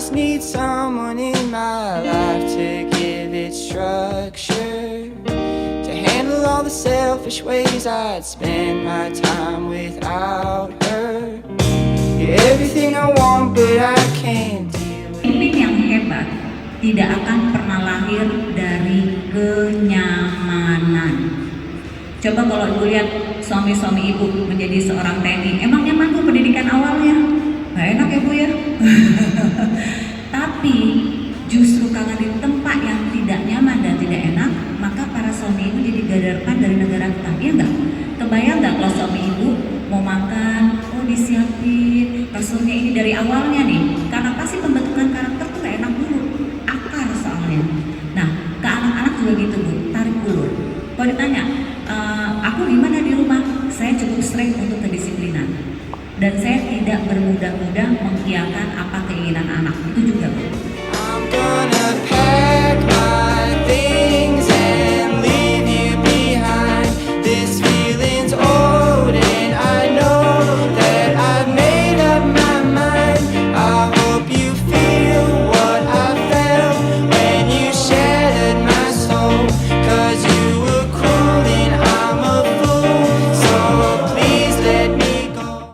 just need someone in my life to give it structure, to handle all the selfish ways I'd spend my time without her. You're everything I want but I can't deal with. Pemimpin yang hebat tidak akan pernah lahir dari kenyamanan. Coba kalau ibu lihat suami-suami ibu menjadi seorang TNI, emang nyaman tuh pendidikan awalnya? Gak enak ya bu ya? Tapi justru karena di tempat yang tidak nyaman dan tidak enak, maka para suami ibu jadi garda depan dari negara kita, iya nggak? Kebayang nggak kalau suami ibu mau makan, oh disiapin, rasulnya ini dari awalnya nih, karena pasti pembentukan karakter tuh gak enak dulu, akar soalnya. Nah, ke anak-anak juga gitu bu, tarik ulur. Kalau ditanya, aku gimana di rumah? Saya cukup strict untuk kedisiplinan. Dan saya tidak bermudah-mudah mengiyakan apa keinginan anak, itu juga bu.